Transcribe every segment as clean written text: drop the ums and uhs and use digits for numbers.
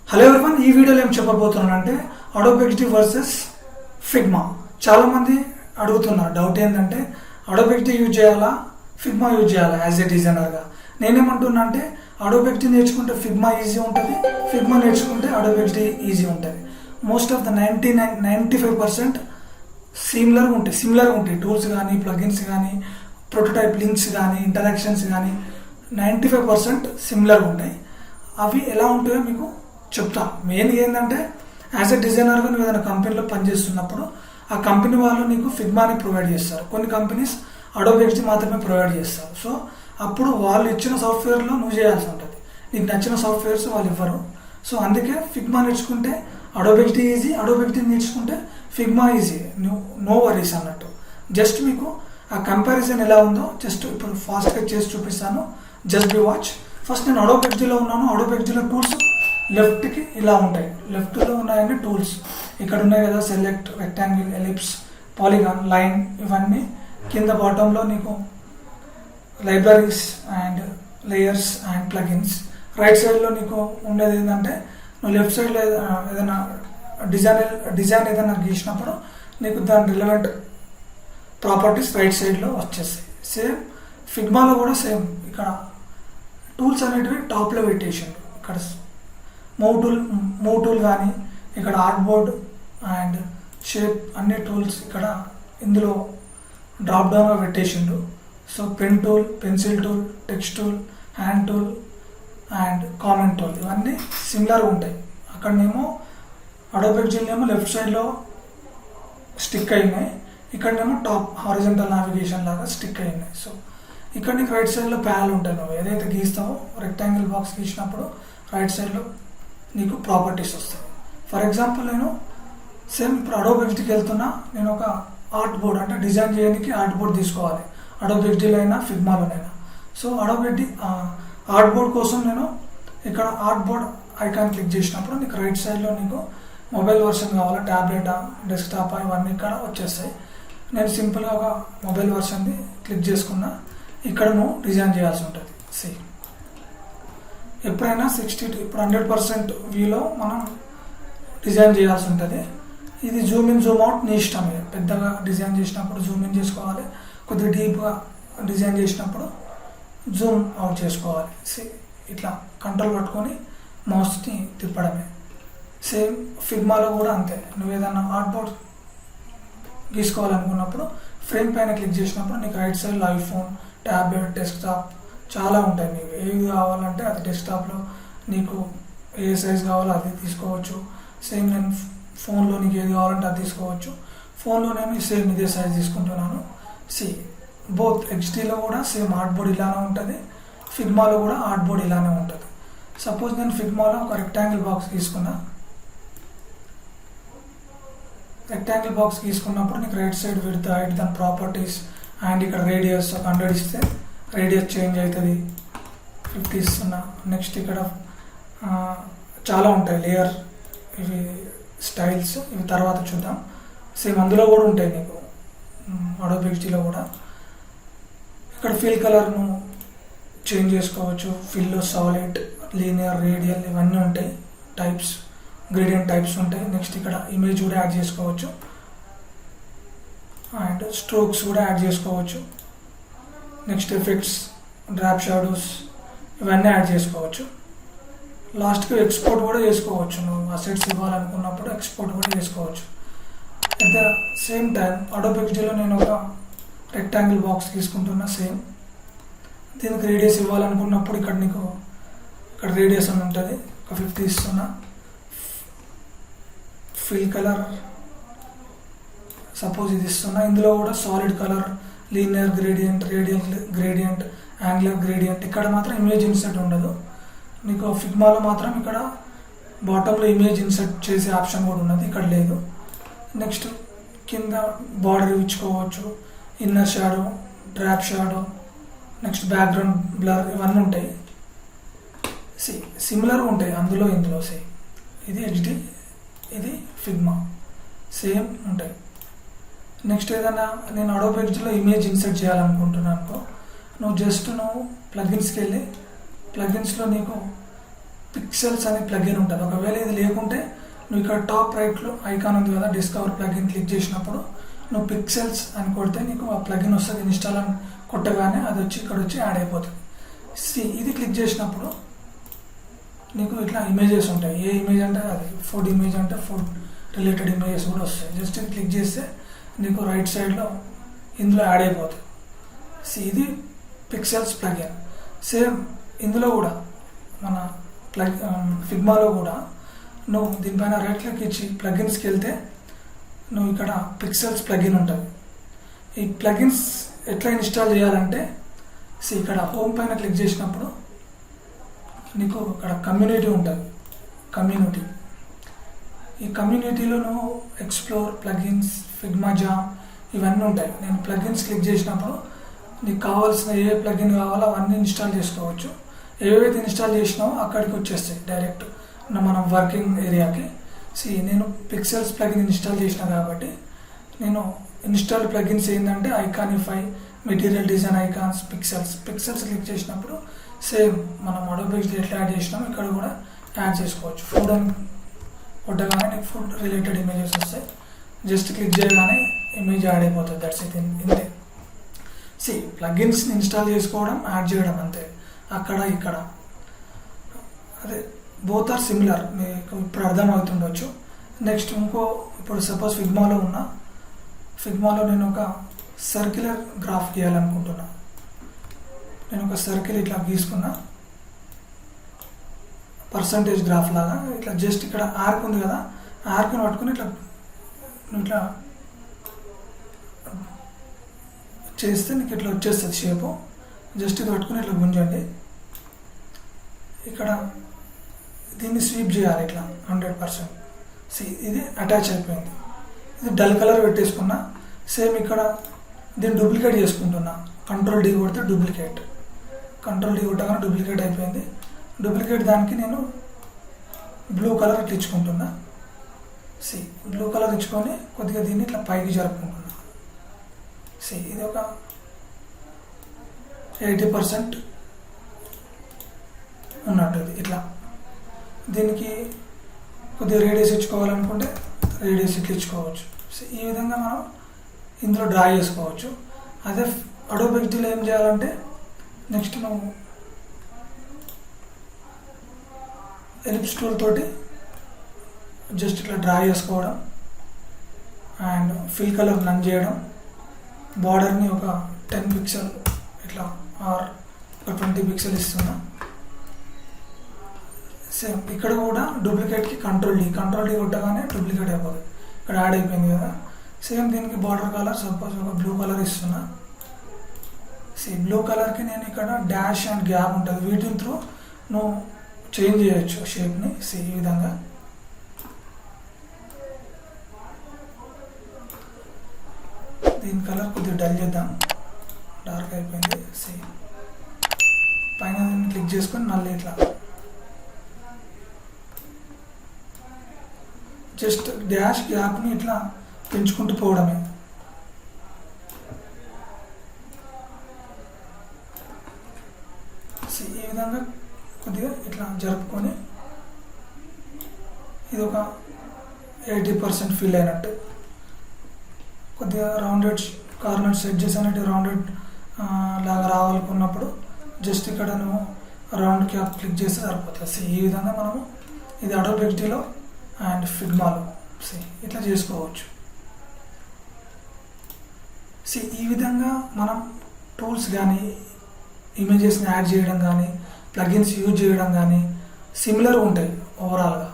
Hello everyone, ఈ వీడియోలో ఏం చెప్పబోతున్నానంటే అడోబ్ ఎక్స్డి వర్సెస్ ఫిగ్మా. చాలామంది అడుగుతున్నారు డౌట్ ఏంటంటే అడోబ్ ఎక్స్డి యూజ్ చేయాలా ఫిగ్మా యూజ్ చేయాలా యాజ్ ఏ డిజైనర్గా. నేనేమంటున్నా అంటే అడోబ్ ఎక్స్డి నేర్చుకుంటే ఫిగ్మా ఈజీ ఉంటుంది, ఫిగ్మా నేర్చుకుంటే అడోబ్ ఎక్స్డి ఈజీ ఉంటుంది. మోస్ట్ ఆఫ్ ద 95% సిమిలర్గా ఉంటాయి. టూల్స్ కానీ, ప్లగిన్స్ కానీ, ప్రోటోటైప్ లింక్స్ కానీ, ఇంటరాక్షన్స్ కానీ 95% సిమిలర్గా ఉంటాయి. అవి ఎలా ఉంటాయో మీకు చెప్తాను. మెయిన్గా ఏంటంటే యాజ్ ఎ డిజైనర్గా నువ్వు ఏదైనా కంపెనీలో పనిచేస్తున్నప్పుడు ఆ కంపెనీ వాళ్ళు నీకు ఫిగ్మాని ప్రొవైడ్ చేస్తారు. కొన్ని కంపెనీస్ అడోబ్ ఎక్స్డి మాత్రమే ప్రొవైడ్ చేస్తారు. సో అప్పుడు వాళ్ళు ఇచ్చిన సాఫ్ట్వేర్లో నువ్వు చేయాల్సి ఉంటుంది. నీకు నచ్చిన సాఫ్ట్వేర్స్ వాళ్ళు ఇవ్వరు. సో అందుకే ఫిగ్మా నేర్చుకుంటే Adobe XD easy, Adobe XD నేర్చుకుంటే ఫిగ్మా ఈజీ. నో వరీస్ అన్నట్టు. జస్ట్ మీకు ఆ కంపారిజన్ ఎలా ఉందో జస్ట్ ఇప్పుడు ఫాస్ట్గా చేసి చూపిస్తాను. Just be watch. ఫస్ట్ నేను అడోబ్ ఎక్స్డిలో ఉన్నాను. అడోబ్ ఎక్స్డిలో టూల్స్ లెఫ్ట్కి ఇలా ఉంటాయి. లెఫ్ట్లో ఉన్నాయని టూల్స్ ఇక్కడ ఉన్నాయి కదా, select, rectangle, ellipse, polygon, line, ఇవన్నీ. కింద బాటంలో నీకు libraries and layers and plugins. Right సైడ్లో నీకు ఉండేది ఏంటంటే నువ్వు లెఫ్ట్ సైడ్లో ఏదైనా డిజైన్ ఏదైనా గీసినప్పుడు నీకు దాని రిలవెంట్ ప్రాపర్టీస్ రైట్ సైడ్లో వచ్చేస్తాయి. సేమ్ ఫిగ్మాలో కూడా సేమ్. ఇక్కడ టూల్స్ అనేటివి టాప్లో పెట్టేసాడు. ఇక్కడ మూవ్ టూల్ కానీ, ఇక్కడ ఆర్ట్ బోర్డ్ అండ్ షేప్ అన్ని టూల్స్ ఇక్కడ ఇందులో డ్రాప్ డౌన్గా పెట్టేసిండు. So pen tool, pencil tool, text tool, hand tool and comment tool ఇవన్నీ సిమిలర్గా ఉంటాయి. అక్కడనేమో అడోబ్ ఎక్స్డినేమో లెఫ్ట్ సైడ్లో స్టిక్ అయినాయి, ఇక్కడనేమో టాప్ హారిజంటల్ నావిగేషన్ లాగా స్టిక్ అయినాయి. సో ఇక్కడ నీకు రైట్ సైడ్లో ప్యానల్ ఉంటాయి. నువ్వు ఏదైతే గీస్తావో రెక్టాంగిల్ బాక్స్ గీసినప్పుడు రైట్ సైడ్లో నీకు ప్రాపర్టీస్ వస్తాయి. ఫర్ ఎగ్జాంపుల్ నేను సేమ్ ఇప్పుడు అడోబ్ ఎక్స్డికి వెళ్తున్నా. నేను ఒక ఆర్ట్ బోర్డ్ అంటే డిజైన్ చేయడానికి ఆర్ట్ బోర్డ్ తీసుకోవాలి, అడోబ్ ఎక్స్డిలో అయినా ఫిగ్మాలోనైనా. So Adobe XD art board కోసం నేను ఇక్కడ ఆర్ట్ బోర్డ్ ఐకాన్ క్లిక్ చేసినప్పుడు నీకు రైట్ సైడ్లో నీకు మొబైల్ వర్షన్ కావాలా, ట్యాబ్లెటా, డెస్క్టాపా, ఇవన్నీ ఇక్కడ వచ్చేస్తాయి. నేను సింపుల్గా ఒక మొబైల్ వర్షన్ది క్లిక్ చేసుకున్నా. ఇక్కడ నువ్వు డిజైన్ చేయాల్సి ఉంటుంది. ఎప్పుడైనా 60 to 100% వ్యూలో మనం డిజైన్ చేయాల్సి ఉంటుంది. ఇది జూమ్ ఇన్, జూమ్ అవుట్ నీ ఇష్టం. పెద్దగా డిజైన్ చేసినప్పుడు జూమ్ ఇన్ చేసుకోవాలి, కొద్దిగా డీప్గా డిజైన్ చేసినప్పుడు జూమ్ అవుట్ చేసుకోవాలి. ఇట్లా కంట్రోల్ పట్టుకొని మౌస్ని తిప్పడమే. సేమ్ ఫిగ్మాలో కూడా అంతే. నువ్వు ఏదైనా ఆర్ట్ బోర్డ్ గీసుకోవాలనుకున్నప్పుడు ఫ్రేమ్ పైన క్లిక్ చేసినప్పుడు నీకు రైట్ సైడ్లో ఐఫోన్, ట్యాబ్లెట్, డెస్క్టాప్ చాలా ఉంటాయి. నీకు ఏవి కావాలంటే అది డెస్క్టాప్లో నీకు ఏ సైజ్ కావాలో అది తీసుకోవచ్చు. సేమ్ నేను ఫోన్లో నీకు ఏది కావాలంటే అది తీసుకోవచ్చు. ఫోన్లో నేను సేమ్ ఇదే సైజ్ తీసుకుంటున్నాను. బోత్ ఎక్స్డీలో కూడా సేమ్ ఆర్ట్ బోర్డ్ ఇలానే ఉంటుంది, ఫిగ్మాలో కూడా ఆర్ట్ బోర్డ్ ఇలానే ఉంటుంది. సపోజ్ నేను ఫిగ్మాలో ఒక రెక్టాంగిల్ బాక్స్ తీసుకున్నా. రెక్టాంగిల్ బాక్స్ తీసుకున్నప్పుడు నీకు రైట్ సైడ్ విడ్త్, హైట్, దాని ప్రాపర్టీస్ అండ్ ఇక్కడ రేడియస్ ఒక 100 ఇస్తే రేడియస్ చేంజ్ అవుతుంది. 50 ఇస్తున్నా. నెక్స్ట్ ఇక్కడ చాలా ఉంటాయి లేయర్, ఇవి స్టైల్స్, ఇవి తర్వాత చూద్దాం. సేమ్ అందులో కూడా ఉంటాయి నీకు అడోబ్ ఎక్స్డిలో కూడా. ఇక్కడ ఫిల్ కలర్ను చేంజ్ చేసుకోవచ్చు. ఫిల్, సాలిడ్, లీనియర్, రేడియల్ ఇవన్నీ ఉంటాయి. టైప్స్, గ్రేడియంట్ టైప్స్ ఉంటాయి. నెక్స్ట్ ఇక్కడ ఇమేజ్ కూడా యాడ్ చేసుకోవచ్చు అండ్ స్ట్రోక్స్ కూడా యాడ్ చేసుకోవచ్చు. నెక్స్ట్ ఎఫెక్ట్స్, డ్రాప్ షాడోస్ ఇవన్నీ యాడ్ చేసుకోవచ్చు. లాస్ట్కి ఎక్స్పోర్ట్ కూడా చేసుకోవచ్చు. నువ్వు అసెట్స్ ఇవ్వాలనుకున్నప్పుడు ఎక్స్పోర్ట్ కూడా చేసుకోవచ్చు. At the same time Adobe ఎక్స్డిలో నేను ఒక రెక్టాంగిల్ బాక్స్ తీసుకుంటున్నా. సేమ్ దీనికి రేడియస్ ఇవ్వాలనుకున్నప్పుడు ఇక్కడ నీకు ఇక్కడ రేడియస్ అని ఉంటుంది. ఒక 50 ఇస్తున్నా. ఫిల్ కలర్ సపోజ్ ఇది ఇస్తున్నా. ఇందులో కూడా solid colour, linear gradient, radial gradient, angular gradient. ఇక్కడ మాత్రం ఇమేజ్ ఇన్సర్ట్ ఉండదు. నీకు ఫిగ్మాలో మాత్రం ఇక్కడ బాటంలో ఇమేజ్ ఇన్సర్ట్ చేసే ఆప్షన్ కూడా ఉన్నది, ఇక్కడ లేదు. నెక్స్ట్ కింద బార్డర్ ఇచ్చుకోవచ్చు, inner shadow, drop shadow, next background blur ఇవన్నీ ఉంటాయి. సిమిలర్గా ఉంటాయి అందులో ఇందులో. ఇది హెచ్డి, ఇది ఫిగ్మా, సేమ్ ఉంటాయి. నెక్స్ట్ ఏదైనా నేను అడోబ్ ఎక్స్డిలో ఇమేజ్ ఇన్సర్ట్ చేయాలనుకుంటున్నాను అనుకో, నువ్వు జస్ట్ నువ్వు ప్లగిన్స్కి వెళ్ళి ప్లగిన్స్లో నీకు పిక్సెల్స్ అనే ప్లగిన్ ఉంటుంది. ఒకవేళ ఇది లేకుంటే నువ్వు ఇక్కడ టాప్ రైట్లో ఐకాన్ ఉంది కదా, డిస్కవర్ ప్లగిన్ క్లిక్ చేసినప్పుడు నువ్వు పిక్సెల్స్ అని కొడితే నీకు ఆ ప్లగిన్ వస్తుంది. ఇన్స్టాల్ అని కొట్టగానే అది వచ్చి ఇక్కడ వచ్చి యాడ్ అయిపోతుంది. ఇది క్లిక్ చేసినప్పుడు నీకు ఇట్లా ఇమేజెస్ ఉంటాయి. ఏ ఇమేజ్ అంటే అది ఫుడ్ ఇమేజ్ అంటే ఫుడ్ రిలేటెడ్ ఇమేజెస్ కూడా వస్తాయి. జస్ట్ ఇది క్లిక్ చేస్తే నీకు రైట్ సైడ్లో ఇందులో యాడ్ అయిపోతుంది. ఇది పిక్సెల్స్ ప్లగిన్. సేమ్ ఇందులో కూడా మన ఫిగ్మాలో కూడా నువ్వు దీనిపైన రైట్ క్లిక్ ఇచ్చి ప్లగిన్స్కి వెళ్తే నువ్వు ఇక్కడ పిక్సెల్స్ ప్లగిన్ ఉంటుంది. ఈ ప్లగిన్స్ ఎట్లా ఇన్స్టాల్ చేయాలంటే ఇక్కడ హోమ్ పైన క్లిక్ చేసినప్పుడు నీకు ఇక్కడ కమ్యూనిటీ ఉంటుంది. ఈ కమ్యూనిటీలో నువ్వు ఎక్స్ప్లోర్, ప్లగిన్స్, ఫిగ్మా జామ్ ఇవన్నీ ఉంటాయి. నేను ప్లగిన్స్ క్లిక్ చేసినప్పుడు నీకు కావాల్సిన ఏ ప్లగిన్ కావాలో అవన్నీ ఇన్స్టాల్ చేసుకోవచ్చు. ఏవైతే ఇన్స్టాల్ చేసినావో అక్కడికి వచ్చేస్తాయి డైరెక్ట్ మనం వర్కింగ్ ఏరియాకి. నేను పిక్సెల్స్ ప్లగిన్ ఇన్స్టాల్ చేసిన కాబట్టి నేను ఇన్స్టాల్ ప్లగిన్స్ ఏంటంటే Iconify, material design icons, pixels click చేసినప్పుడు సేమ్ మనం అడోబ్ ఎక్స్డీ ఎట్లా యాడ్ చేసినామో ఇక్కడ కూడా యాడ్ చేసుకోవచ్చు. ఫుడ్ అని కొట్టగానే నీకు ఫుడ్ రిలేటెడ్ ఇమేజెస్ వస్తాయి. జస్ట్ క్లిక్ చేయగానే ఇమేజ్ యాడ్ అయిపోతుంది. దట్స్ ఇట్, ఇంతే. ప్లగిన్స్ని ఇన్స్టాల్ చేసుకోవడం, యాడ్ చేయడం అంతే. అక్కడ ఇక్కడ అదే బోత్ ఆర్ సిమిలర్, మీకు ఇప్పుడు అర్థమవుతుండొచ్చు. నెక్స్ట్ ఇప్పుడు సపోజ్ ఫిగ్మాలో నేను ఒక సర్క్యులర్ గ్రాఫ్ గీయాలనుకుంటున్నా. నేను ఒక సర్కిల్ ఇట్లా గీసుకున్నా, పర్సంటేజ్ గ్రాఫ్ లాగా. ఇట్లా జస్ట్ ఇక్కడ ఆర్క్ ఉంది కదా, ఆర్క్ని పట్టుకుని ఇట్లా చేస్తే నీకు ఇట్లా వచ్చేస్తుంది షేపు. జస్ట్ ఇది పట్టుకుని ఇట్లా గుంజండి. ఇక్కడ దీన్ని స్వీప్ చేయాలి ఇట్లా 100%. ఇది అటాచ్ అయిపోయింది. ఇది డల్ కలర్ పెట్టేసుకున్నా. సేమ్ ఇక్కడ దీన్ని డూప్లికేట్ చేసుకుంటున్నా. కంట్రోల్ డి కొడితే డూప్లికేట్ కొట్టగానే డూప్లికేట్ అయిపోయింది. డూప్లికేట్ దానికి నేను బ్లూ కలర్ ఇట్లా ఇచ్చుకుంటున్నా. బ్లూ కలర్ ఇచ్చుకొని కొద్దిగా దీన్ని ఇట్లా పైకి జరుపుకుంటున్నా. ఇది ఒక 80% ఉన్నట్టు. ఇట్లా దీనికి కొద్దిగా రేడియస్ ఇచ్చుకోవాలనుకుంటే రేడియస్ ఇట్లా ఇచ్చుకోవచ్చు. ఈ విధంగా మనం ఇందులో డ్రా చేసుకోవచ్చు. అదే అడోబ్ ఎక్స్డీలో ఏం చేయాలంటే నెక్స్ట్ నువ్వు ఎలిప్స్ టూల్ తోటి జస్ట్ ఇట్లా డ్రా చేసుకోవడం అండ్ ఫిల్ కలర్ నన్ చేయడం, బార్డర్ని ఒక 10 పిక్సెల్ ఇట్లా ఆర్ ఒక 20 పిక్సెల్ ఇస్తున్నా. సేమ్ ఇక్కడ కూడా డూప్లికేట్కి కంట్రోల్ డి కొట్టగానే డూప్లికేట్ అయిపోతుంది. ఇక్కడ యాడ్ అయిపోయింది కదా. సేమ్ దీనికి బార్డర్ కలర్ సపోజ్ ఒక బ్లూ కలర్ ఇస్తున్నా. బ్లూ కలర్కి నేను ఇక్కడ డాష్ అండ్ గ్యాప్ ఉంటుంది. వీటిని త్రూ నువ్వు చేంజ్ చేయొచ్చు షేప్ని. ఈ విధంగా దీని కలర్ కొద్దిగా డల్ చేద్దాం, డార్క్ అయిపోయింది. పైన దీన్ని క్లిక్ చేసుకొని మళ్ళీ ఇట్లా జస్ట్ డాష్ గ్యాప్ని ఇట్లా పెంచుకుంటూ పోవడమే. ఈ విధంగా కొద్దిగా ఇట్లా జరుపుకొని ఇది ఒక 80% ఫిల్ అయినట్టు. కొద్దిగా రౌండెడ్ కార్నర్ సెట్ చేసినట్టు రౌండెడ్ లాగా రావాలనుకున్నప్పుడు జస్ట్ ఇక్కడ నువ్వు రౌండ్ క్యాప్ క్లిక్ చేస్తే సరిపోతుంది. ఈ విధంగా మనము ఇది అడోబ్ ఎక్స్డీలో అండ్ ఫిగ్మాలో ఇట్లా చేసుకోవచ్చు. ఈ విధంగా మనం టూల్స్ కానీ ఇమేజెస్ని యాడ్ చేయడం కానీ ప్లగిన్స్ యూజ్ చేయడం కానీ సిమిలర్ ఉంటాయి ఓవరాల్గా.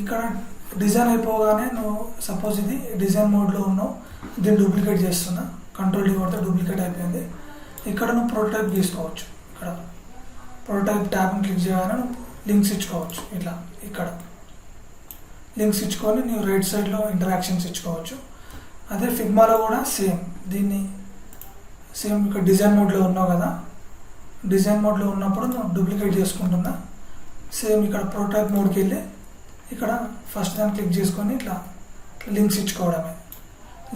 ఇక్కడ డిజైన్ అయిపోగానే నువ్వు సపోజ్ ఇది డిజైన్ మోడ్లో ఉన్నావు, దీన్ని డూప్లికేట్ చేస్తున్నా, కంట్రోల్ డి కొడితే డూప్లికేట్ అయిపోయింది. ఇక్కడ నువ్వు ప్రోటోటైప్ తీసుకోవచ్చు. ఇక్కడ ప్రోటోటైప్ ట్యాబ్ని క్లిక్ చేయగానే నువ్వు లింక్స్ ఇచ్చుకోవచ్చు. ఇట్లా ఇక్కడ లింక్స్ ఇచ్చుకొని నువ్వు రైట్ సైడ్లో ఇంటరాక్షన్స్ ఇచ్చుకోవచ్చు. అదే ఫిగ్మాలో కూడా దీన్ని సేమ్ ఇక్కడ డిజైన్ మోడ్లో ఉన్నావు కదా, డిజైన్ మోడ్లో ఉన్నప్పుడు నువ్వు డూప్లికేట్ చేసుకుంటున్నా. సేమ్ ఇక్కడ ప్రోటోటైప్ మోడ్కి వెళ్ళి ఇక్కడ ఫస్ట్ దాన్ని క్లిక్ చేసుకొని ఇట్లా లింక్స్ ఇచ్చుకోవడమే.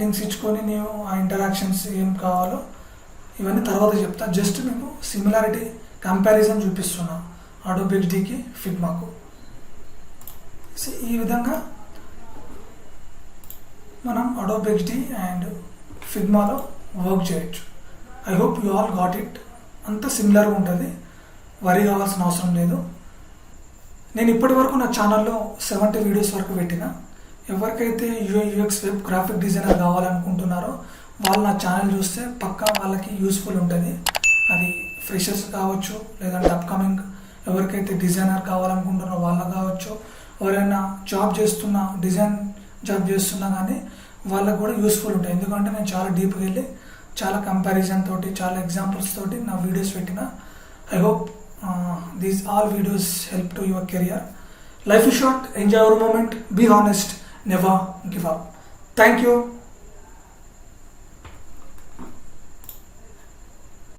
లింక్స్ ఇచ్చుకొని నీవు ఆ ఇంటరాక్షన్స్ ఏం కావాలో ఇవన్నీ తర్వాత చెప్తా. జస్ట్ మీకు సిమిలారిటీ కంపారిజన్ చూపిస్తున్నా. అడోబ్ ఎక్స్డీకి ఫిగ్మాకు. ఈ విధంగా మనం అడోబ్ ఎక్స్డీ అండ్ ఫిగ్మాలో వర్క్ చేయొచ్చు. I hope you all got it. అంత సిమిలర్గా ఉంటుంది, వరీ కావాల్సిన అవసరం లేదు. నేను ఇప్పటి వరకు నా ఛానల్లో 70 వీడియోస్ వరకు పెట్టిన. ఎవరికైతే UI UX web graphic designer కావాలనుకుంటున్నారో వాళ్ళు నా ఛానల్ చూస్తే పక్కా వాళ్ళకి యూస్ఫుల్ ఉంటుంది. అది ఫ్రెషర్స్ కావచ్చు, లేదంటే అప్కమింగ్ ఎవరికైతే డిజైనర్ కావాలనుకుంటున్నారో వాళ్ళకి కావచ్చు, ఎవరైనా జాబ్ చేస్తున్నా డిజైన్ జాబ్ చేస్తున్నా కానీ వాళ్ళకు కూడా యూస్ఫుల్ ఉంటాయి. ఎందుకంటే నేను చాలా డీప్గా వెళ్ళి చాలా కంపారిజన్ తోటి చాలా ఎగ్జాంపుల్స్ తోటి నా వీడియోస్ పెట్టిన. I hope these all videos help to your career. Life is short, enjoy your moment, be honest, never give up. Thank you.